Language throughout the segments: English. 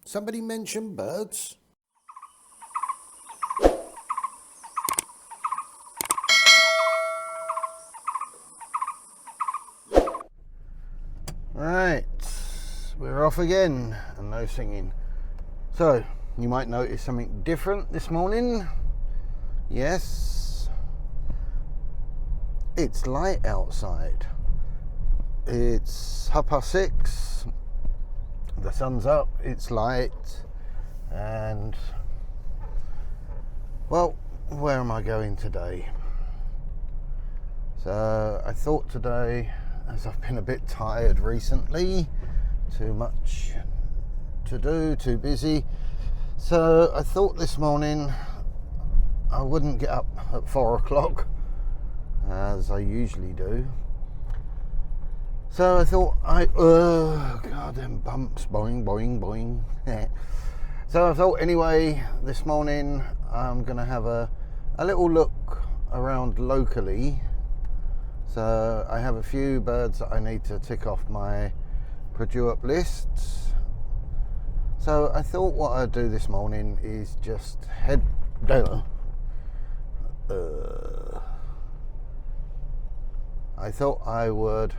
Somebody mention birds? Right, we're off again, and no singing. So, you might notice something different this morning. Yes, it's light outside. It's 6:30, the sun's up, it's light, and, well, where am I going today? So, I thought today, as I've been a bit tired recently, too much to do, too busy, so I thought this morning I wouldn't get up at 4 o'clock as I usually do. So I thought God, them bumps, boing, boing, boing. So I thought anyway, this morning I'm gonna have a little look around locally. So I have a few birds that I need to tick off my produce up lists. So I thought what I'd do this morning is just head down. I thought I would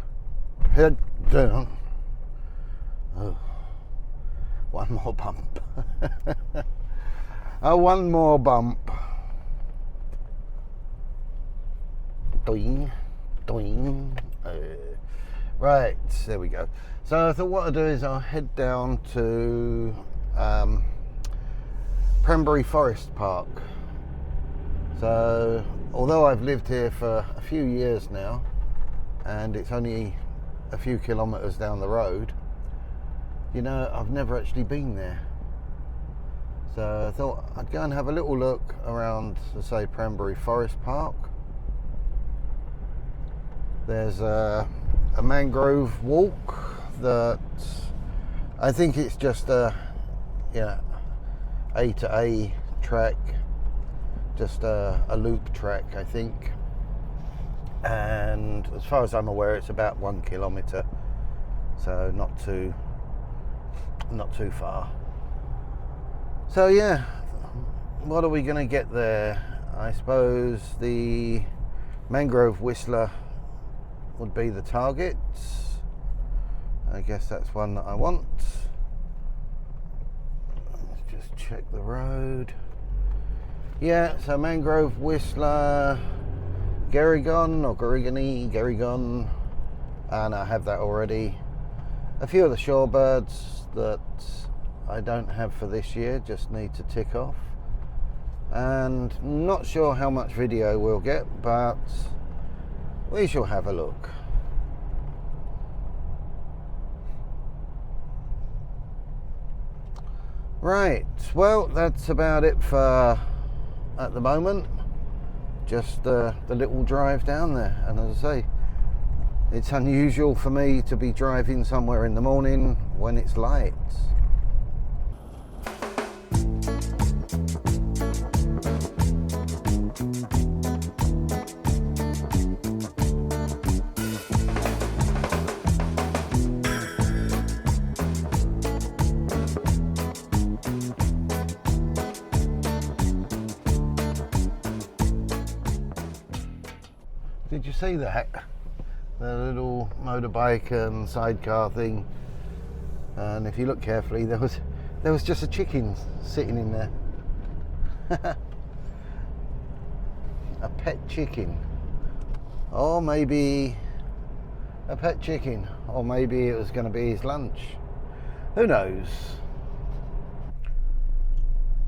head down. Oh, one more bump. One more bump. Doing. Right, there we go. So I thought what I'll do is I'll head down to Pranburi Forest Park. So although I've lived here for a few years now and it's only a few kilometres down the road, you know, I've never actually been there. So I thought I'd go and have a little look around, say, Pranburi Forest Park. There's a mangrove walk that I think it's just a A to A track, just a loop track, I think. And as far as I'm aware, it's about 1 kilometre, so not too far. So yeah, what are we going to get there? I suppose the mangrove whistler would be the target. I guess that's one that I want. Let's just check the road. Yeah, so mangrove whistler, Gerrigon or Gerrigon, and I have that already. A few of the shorebirds that I don't have for this year, just need to tick off. And not sure how much video we'll get, but we shall have a look. Right, well, that's about it for at the moment. Just the little drive down there, and as I say, it's unusual for me to be driving somewhere in the morning when it's light. Did you see that? The little motorbike and sidecar thing. And if you look carefully, there was just a chicken sitting in there. A pet chicken. Or maybe a pet chicken. Or maybe it was going to be his lunch. Who knows?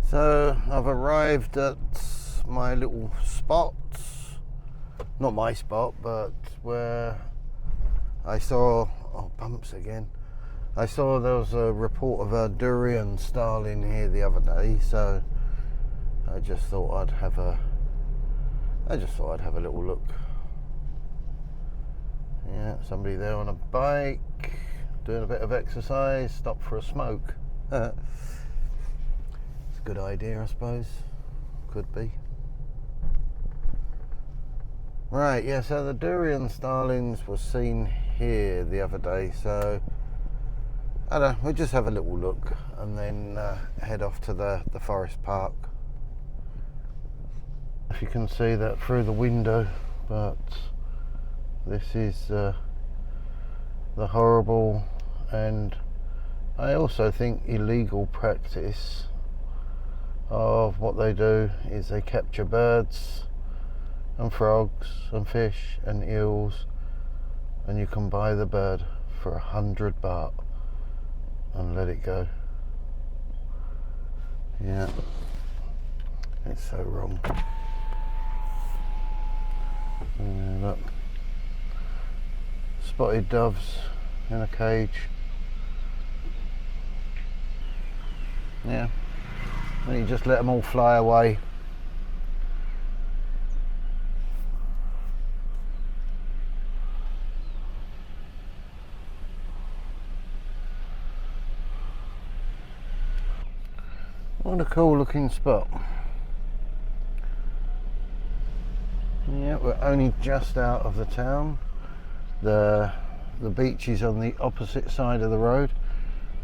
So I've arrived at my little spot. Not my spot, but where I saw, bumps again. I saw there was a report of a durian starling here the other day, so I just thought I'd have a little look. Yeah, somebody there on a bike, doing a bit of exercise, stopped for a smoke. It's a good idea, I suppose. Could be. Right, yeah, so the durian starlings were seen here the other day, so I don't know, we'll just have a little look and then head off to the forest park. If you can see that through the window, but this is the horrible and I also think illegal practice of what they do is they capture birds and frogs and fish and eels, and you can buy the bird for 100 baht and let it go. Yeah, it's so wrong. Look, spotted doves in a cage. Yeah, and you just let them all fly away. What a cool looking spot. Yeah, we're only just out of the town. The beach is on the opposite side of the road,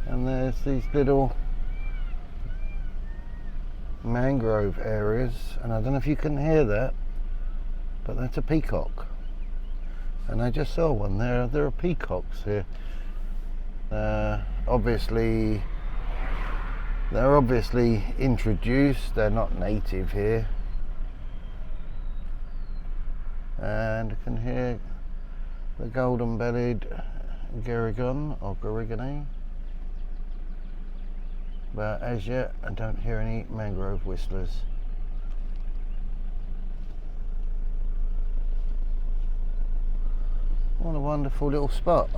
and there's these little mangrove areas, and I don't know if you can hear that, but that's a peacock. And I just saw one there. There are peacocks here. They're obviously introduced, they're not native here. And I can hear the golden-bellied Gerigon or Gorigone. But as yet, I don't hear any mangrove whistlers. What a wonderful little spot.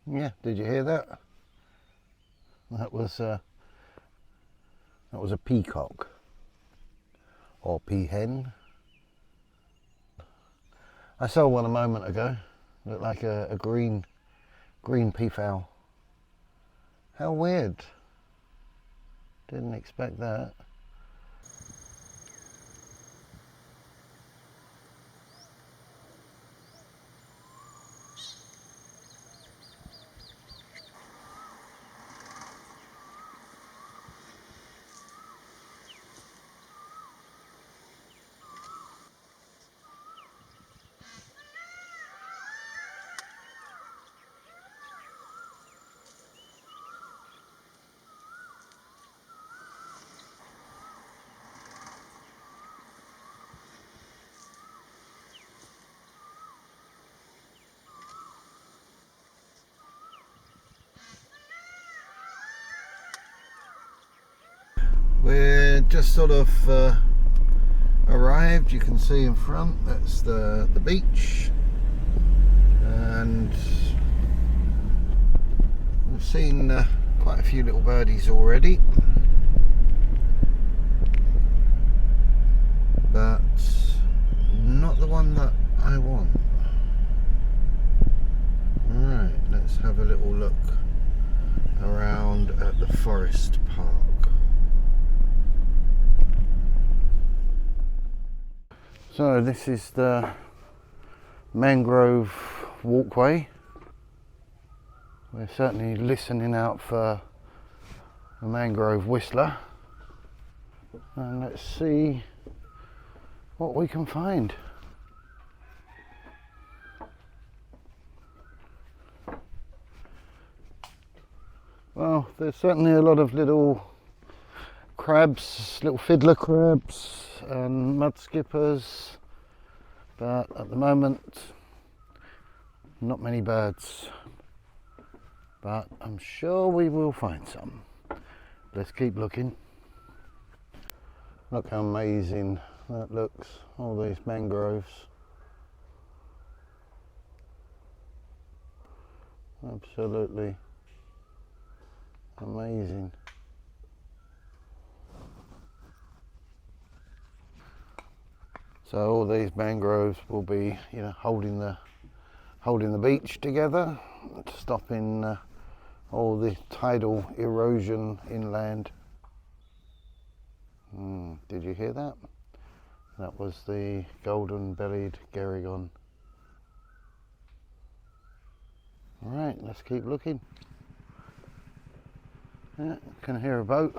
Yeah, did you hear that? That was a peacock or peahen. I saw one a moment ago. Looked like a green peafowl. How weird. Didn't expect that. We're just sort of arrived. You can see in front, that's the beach, and we've seen quite a few little birdies already, but not the one that I want. Alright, let's have a little look around at the forest park. So this is the mangrove walkway. We're certainly listening out for a mangrove whistler, and let's see what we can find. Well, there's certainly a lot of little crabs, little fiddler crabs and mud skippers, but at the moment not many birds, but I'm sure we will find some. Let's keep looking. Look how amazing that looks, all these mangroves. Absolutely amazing. So all these mangroves will be, you know, holding the beach together, stopping all the tidal erosion inland. Did you hear that? That was the golden-bellied Gerygone. All right, let's keep looking. Yeah, can hear a boat.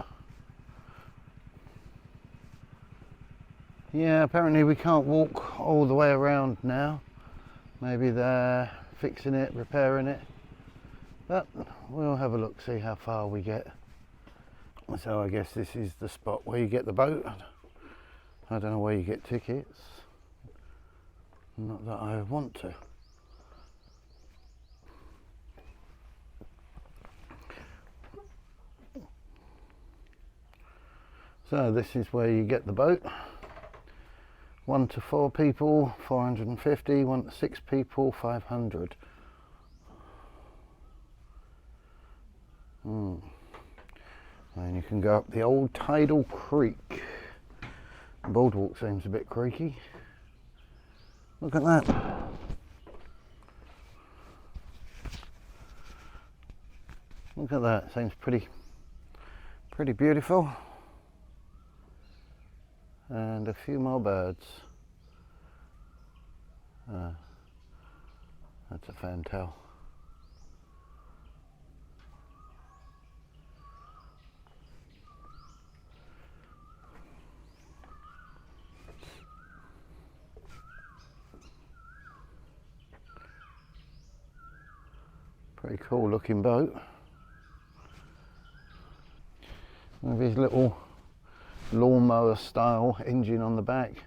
Yeah, apparently we can't walk all the way around now. Maybe they're fixing it, repairing it. But we'll have a look, see how far we get. So I guess this is the spot where you get the boat. I don't know where you get tickets. Not that I want to. So this is where you get the boat. 1 to 4 people, 450. 1 to 6 people, 500. And you can go up the old tidal creek. The boardwalk seems a bit creaky. Look at that. Look at that. Seems pretty beautiful. And a few more birds. That's a fantail. Pretty cool looking boat. With his little lawnmower style engine on the back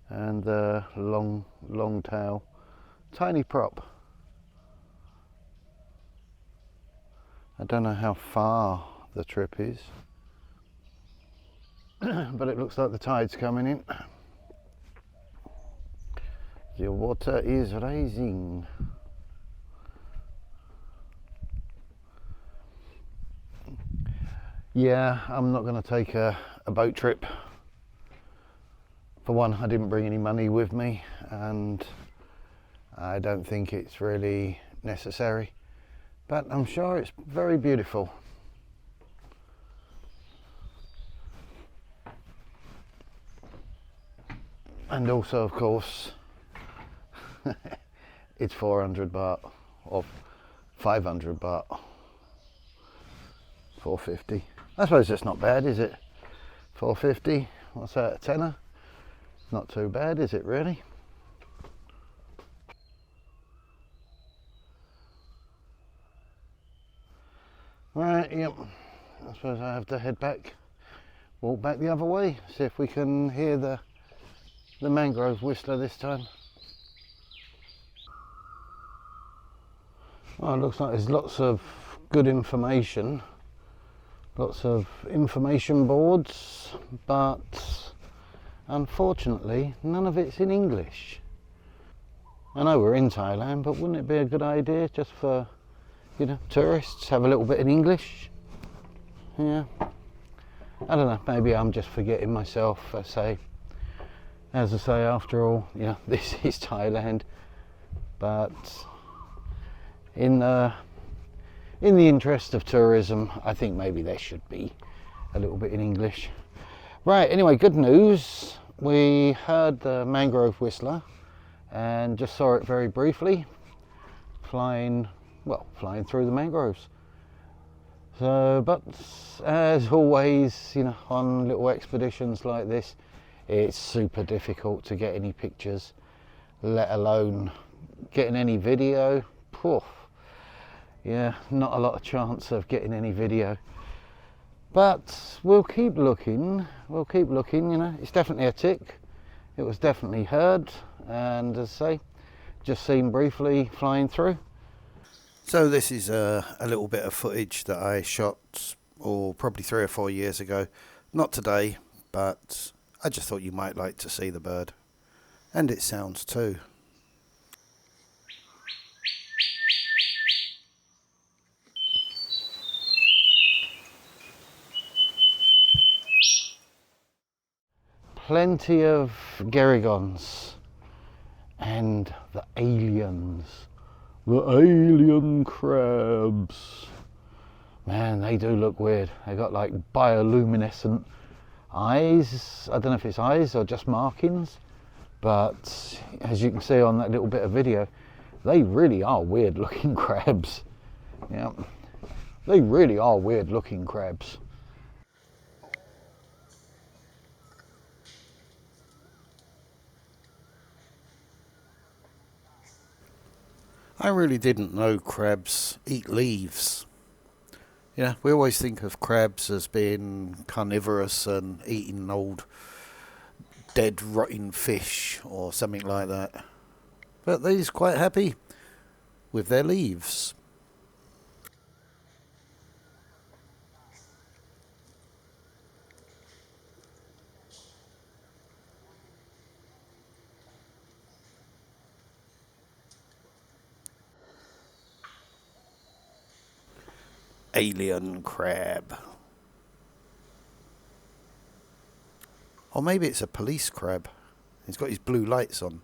and the long tail. Tiny prop. I don't know how far the trip is, but it looks like the tide's coming in. The water is rising. Yeah, I'm not going to take a boat trip. For one, I didn't bring any money with me, and I don't think it's really necessary, but I'm sure it's very beautiful. And also, of course, it's 400 baht or 500 baht, 450. I suppose that's not bad, is it? 450, what's that, a tenner? Not too bad, is it really? Right, yep. I suppose I have to head back, walk back the other way, see if we can hear the mangrove whistler this time. Well, it looks like there's lots of good information. Lots of information boards, but unfortunately none of it's in English. I know we're in Thailand, but wouldn't it be a good idea just for, you know, tourists, have a little bit in English? Yeah, I don't know, maybe I'm just forgetting myself. As I say, after all, you know, this is Thailand, but in the interest of tourism, I think maybe there should be a little bit in English. Right, anyway, good news. We heard the mangrove whistler and just saw it very briefly flying through the mangroves. So, but as always, you know, on little expeditions like this, it's super difficult to get any pictures, let alone getting any video. Poof. Yeah, not a lot of chance of getting any video, but we'll keep looking, you know. It's definitely a tick. It was definitely heard, and as I say, just seen briefly flying through. So this is a little bit of footage that I shot probably 3 or 4 years ago. Not today, but I just thought you might like to see the bird. And its sounds too. Plenty of gerygons and the aliens. The alien crabs. Man, they do look weird. They got like bioluminescent eyes. I don't know if it's eyes or just markings, but as you can see on that little bit of video, they really are weird looking crabs. Yeah, they really are weird looking crabs. I really didn't know crabs eat leaves. You know, we always think of crabs as being carnivorous and eating old dead rotting fish or something like that. But they's quite happy with their leaves. Alien crab. Or maybe it's a police crab. He's got his blue lights on.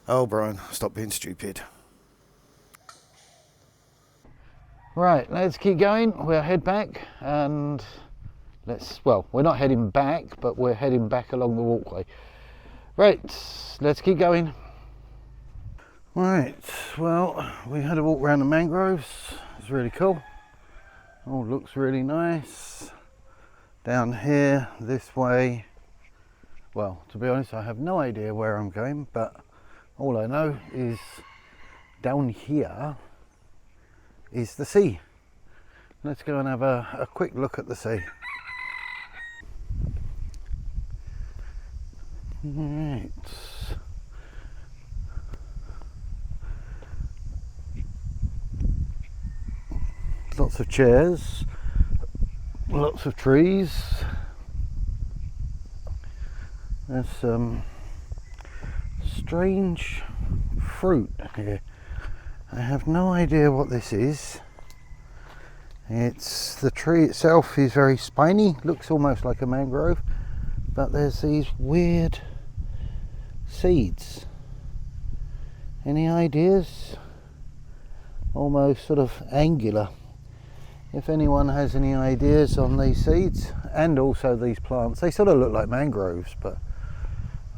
Oh, Brian, stop being stupid. Right, let's keep going. We'll head back and well, we're not heading back, but we're heading back along the walkway. Right, let's keep going. Right, well, we had a walk around the mangroves. It's really cool. All looks really nice. Down here, this way. Well, to be honest, I have no idea where I'm going, but all I know is down here is the sea. Let's go and have a quick look at the sea. Right. Lots of chairs, lots of trees. There's some strange fruit here. I have no idea what this is. The tree itself is very spiny, looks almost like a mangrove, but there's these weird seeds. Any ideas? Almost sort of angular. If anyone has any ideas on these seeds and also these plants, they sort of look like mangroves, but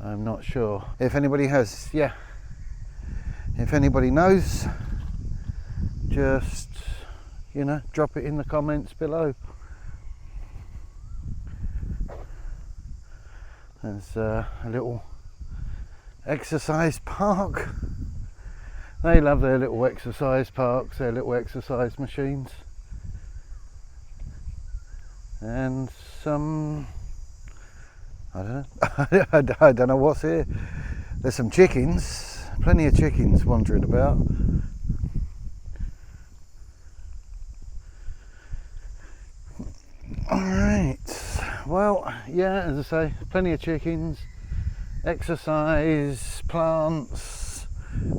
I'm not sure. If anybody has, if anybody knows, just, drop it in the comments below. There's a little exercise park. They love their little exercise parks, their little exercise machines. And some, I don't know, I don't know what's here. There's some chickens, plenty of chickens wandering about. Alright, well, as I say, plenty of chickens, exercise, plants,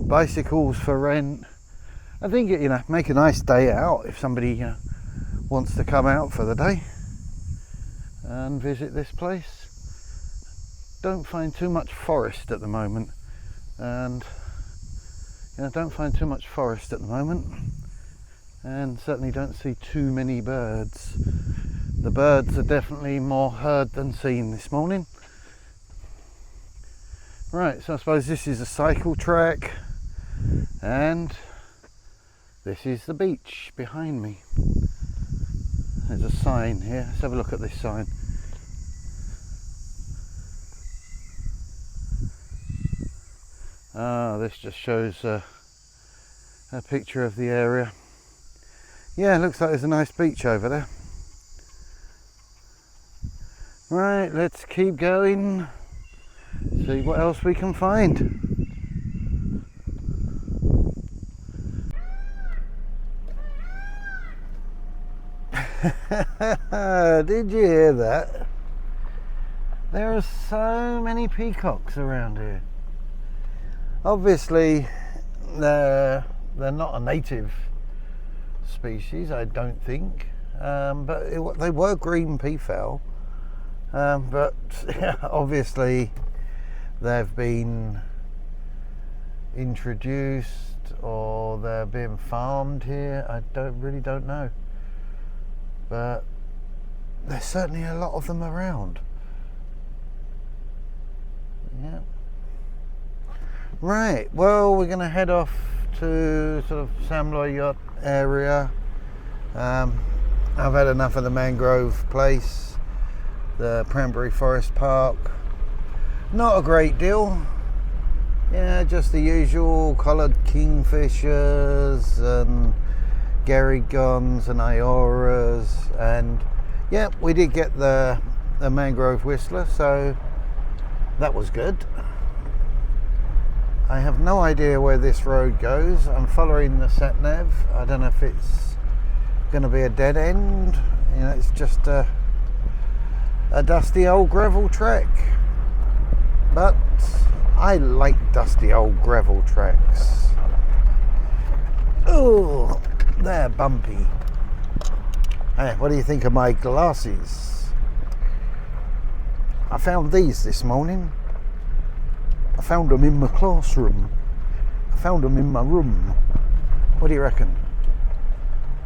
bicycles for rent. I think, make a nice day out if somebody wants to come out for the day and visit this place. Don't find too much forest at the moment, and and certainly don't see too many birds. The birds are definitely more heard than seen this morning. Right, so I suppose this is a cycle track, and this is the beach behind me. There's a sign here. Let's have a look at this sign. This just shows a picture of the area. Yeah, looks like there's a nice beach over there. Right, let's keep going. See what else we can find. Did you hear that? There are so many peacocks around here. Obviously, they're not a native species, I don't think. But they were green peafowl. But obviously, they've been introduced or they're being farmed here. I really don't know. But there's certainly a lot of them around. Yeah. Right, well, we're going to head off to sort of Sam Loy Yacht area. I've had enough of the mangrove place, the Pranburi Forest Park. Not a great deal. Yeah, just the usual collared kingfishers and gerygons and ioras, and yeah, we did get the mangrove whistler, so that was good. I have no idea where this road goes. I'm following the sat nav. I don't know if it's going to be a dead end. You know, it's just a dusty old gravel track. But I like dusty old gravel tracks. Oh, they're bumpy. Hey, what do you think of my glasses? I found these this morning. I found them in my classroom. I found them in my room. What do you reckon?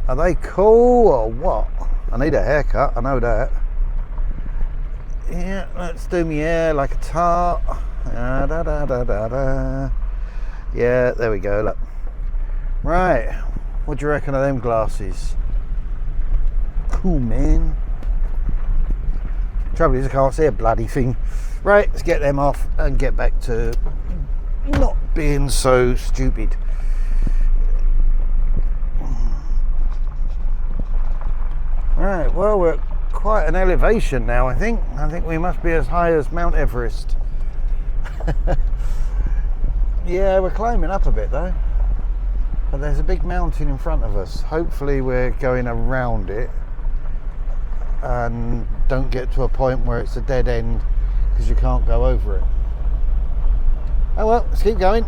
Are they cool or what? I need a haircut, I know that. Yeah, let's do my hair like a tart. Da, da, da, da, da. Yeah, there we go, look. Right, what do you reckon of them glasses? Cool, man. Trouble is I can't see a bloody thing. Right, let's get them off and get back to not being so stupid. Right, well, we're at quite an elevation now, I think. I think we must be as high as Mount Everest. Yeah, we're climbing up a bit though. But there's a big mountain in front of us. Hopefully we're going around it and don't get to a point where it's a dead end because you can't go over it. Oh well, let's keep going.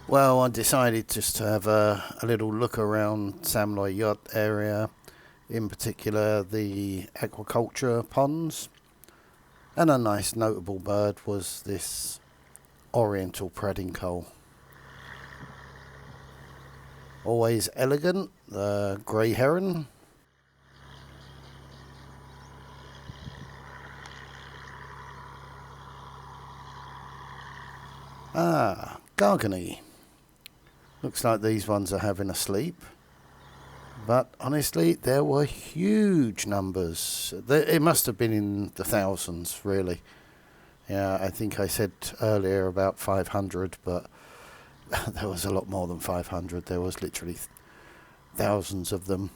Well, I decided just to have a little look around Sam Loy Yacht area, in particular the aquaculture ponds. And a nice notable bird was this oriental pradincoal. Always elegant, the grey heron. Gargany. Looks like these ones are having a sleep. But honestly, there were huge numbers. It must have been in the thousands, really. Yeah, I think I said earlier about 500, but there was a lot more than 500. There was literally thousands of them.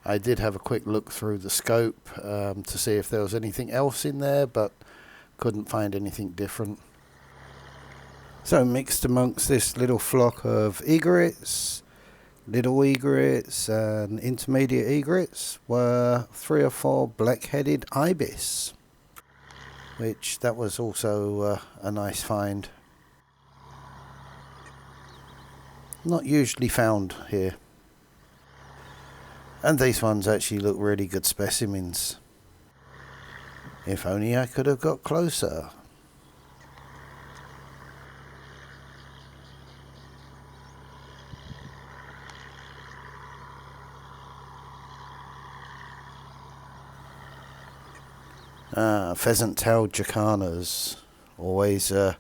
I did have a quick look through the scope to see if there was anything else in there, but couldn't find anything different. So mixed amongst this little flock of egrets, little egrets and intermediate egrets were 3 or 4 black-headed ibis, which that was also a nice find. Not usually found here. And these ones actually look really good specimens. If only I could have got closer. Pheasant-tailed jacanas, always a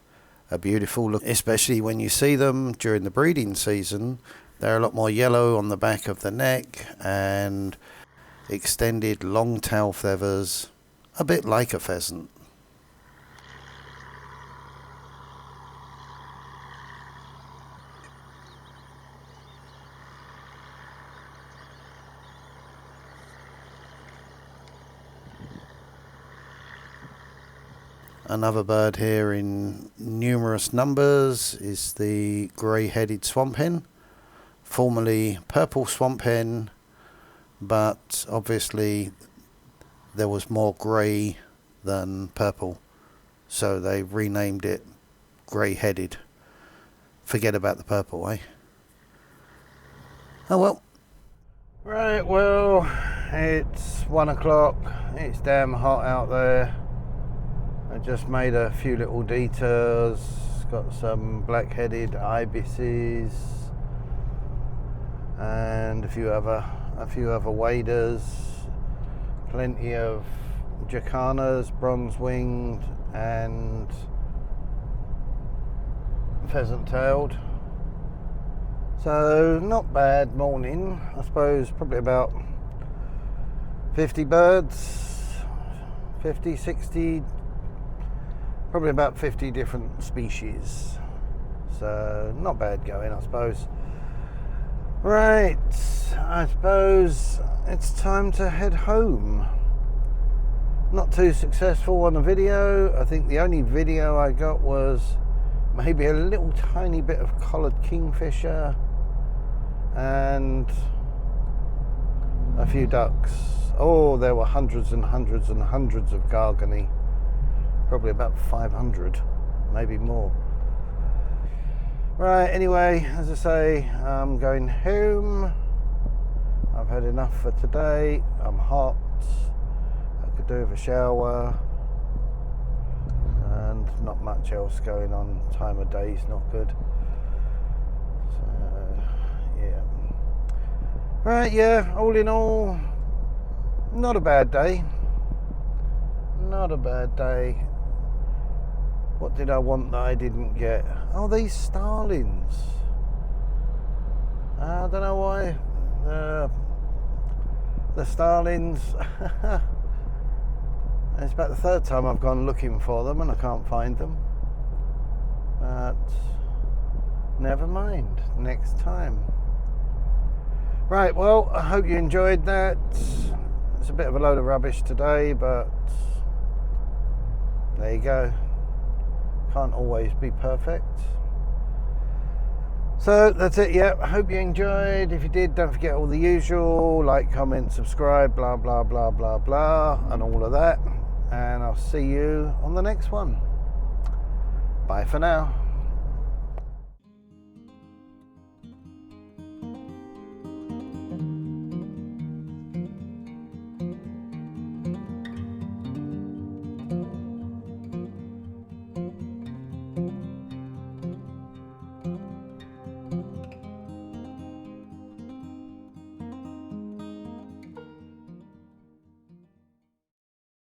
beautiful look, especially when you see them during the breeding season. They're a lot more yellow on the back of the neck and extended long tail feathers, a bit like a pheasant. Another bird here in numerous numbers is the grey-headed swamp hen, formerly purple swamp hen, but obviously there was more grey than purple, so they renamed it grey-headed. Forget about the purple, eh? Oh well. Right, well, it's 1 o'clock, it's damn hot out there. I just made a few little detours, got some black-headed ibises and a few other waders, plenty of jacanas, bronze-winged and pheasant-tailed. So not bad morning, I suppose. Probably about 50 birds, 50, 60, probably about 50 different species. So not bad going, I suppose. Right, I suppose it's time to head home. Not too successful on the video. I think the only video I got was maybe a little tiny bit of collared kingfisher and a few ducks. Oh, there were hundreds and hundreds and hundreds of gargany. Probably about 500, maybe more. Right, anyway, as I say, I'm going home. I've had enough for today. I'm hot. I could do with a shower. And not much else going on. Time of day's not good. So, yeah. Right, yeah, all in all, not a bad day. Not a bad day. What did I want that I didn't get? Oh, these starlings. I don't know why. The starlings. It's about the third time I've gone looking for them and I can't find them. But never mind. Next time. Right, well, I hope you enjoyed that. It's a bit of a load of rubbish today, but there you go. Can't always be perfect. So that's it. Yeah, I hope you enjoyed. If you did, don't forget all the usual: like, comment, subscribe, blah blah blah blah blah, and all of that. And I'll see you on the next one. Bye for now.